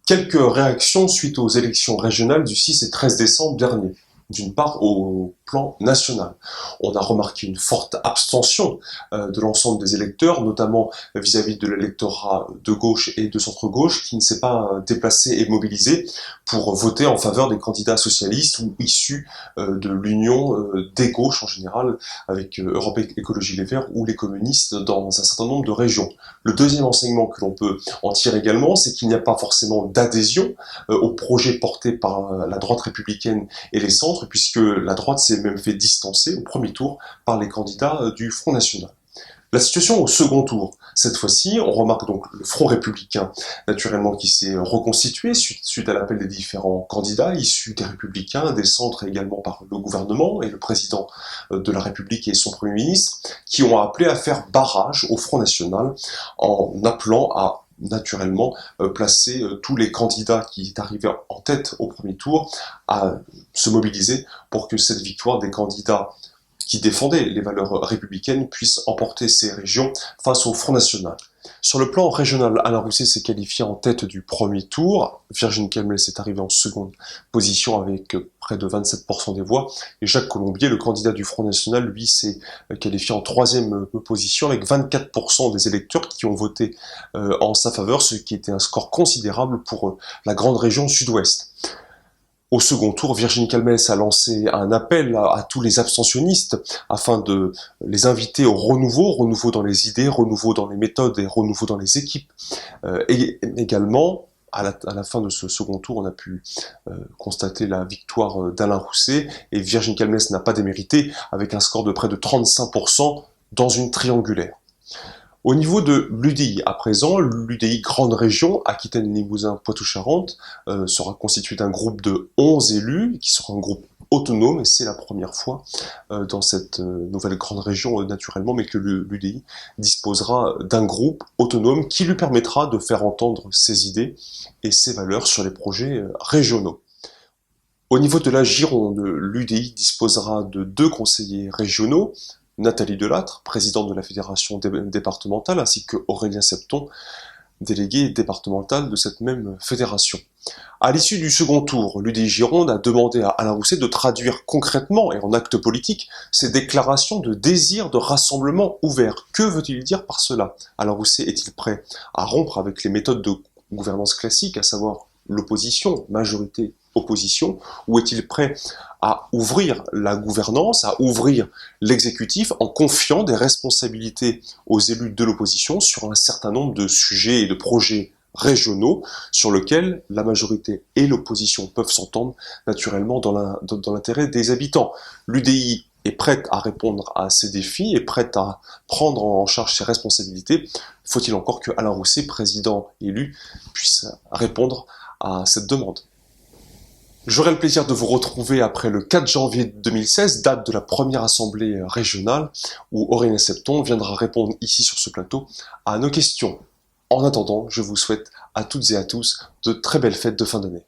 Quelques réactions suite aux élections régionales du 6 et 13 décembre dernier. D'une part, au plan national. On a remarqué une forte abstention de l'ensemble des électeurs, notamment vis-à-vis de l'électorat de gauche et de centre-gauche, qui ne s'est pas déplacé et mobilisé pour voter en faveur des candidats socialistes ou issus de l'union des gauches en général, avec Europe Écologie Les Verts ou les communistes dans un certain nombre de régions. Le deuxième enseignement que l'on peut en tirer également, c'est qu'il n'y a pas forcément d'adhésion au projet porté par la droite républicaine et les centres, puisque la droite s'est même fait distancer au premier tour par les candidats du Front National. La situation au second tour, cette fois-ci, on remarque donc le Front républicain, naturellement, qui s'est reconstitué suite à l'appel des différents candidats issus des Républicains, des centres et également par le gouvernement et le président de la République et son Premier ministre, qui ont appelé à faire barrage au Front National en appelant à naturellement placer tous les candidats qui arrivaient en tête au premier tour à se mobiliser pour que cette victoire des candidats qui défendaient les valeurs républicaines puisse emporter ces régions face au Front National. Sur le plan régional, Alain Rousset s'est qualifié en tête du premier tour, Virginie Calmels est arrivée en seconde position avec près de 27% des voix, et Jacques Colombier, le candidat du Front National, lui s'est qualifié en troisième position avec 24% des électeurs qui ont voté en sa faveur, ce qui était un score considérable pour la grande région sud-ouest. Au second tour, Virginie Calmels a lancé un appel à tous les abstentionnistes afin de les inviter au renouveau dans les idées, renouveau dans les méthodes et renouveau dans les équipes. Et également, à la fin de ce second tour, on a pu constater la victoire d'Alain Rousset, et Virginie Calmels n'a pas démérité avec un score de près de 35% dans une triangulaire. Au niveau de l'UDI, à présent, l'UDI Grande Région, Aquitaine, Limousin, Poitou-Charentes, sera constitué d'un groupe de 11 élus, qui sera un groupe autonome, et c'est la première fois dans cette nouvelle grande région, naturellement, mais que l'UDI disposera d'un groupe autonome qui lui permettra de faire entendre ses idées et ses valeurs sur les projets régionaux. Au niveau de la Gironde, l'UDI disposera de 2 conseillers régionaux, Nathalie Delattre, présidente de la fédération départementale, ainsi que Aurélien Septon, délégué départemental de cette même fédération. À l'issue du second tour, l'UDI Gironde a demandé à Alain Rousset de traduire concrètement et en actes politiques ses déclarations de désir de rassemblement ouvert. Que veut-il dire par cela? Alain Rousset est-il prêt à rompre avec les méthodes de gouvernance classiques, à savoir l'opposition, majorité, opposition, ou est-il prêt à ouvrir la gouvernance, à ouvrir l'exécutif en confiant des responsabilités aux élus de l'opposition sur un certain nombre de sujets et de projets régionaux sur lesquels la majorité et l'opposition peuvent s'entendre naturellement dans l'intérêt des habitants. L'UDI est prête à répondre à ces défis, est prête à prendre en charge ses responsabilités. Faut-il encore que Alain Rousset, président élu, puisse répondre à cette demande? J'aurai le plaisir de vous retrouver après le 4 janvier 2016, date de la première assemblée régionale, où Aurélien Septon viendra répondre ici sur ce plateau à nos questions. En attendant, je vous souhaite à toutes et à tous de très belles fêtes de fin d'année.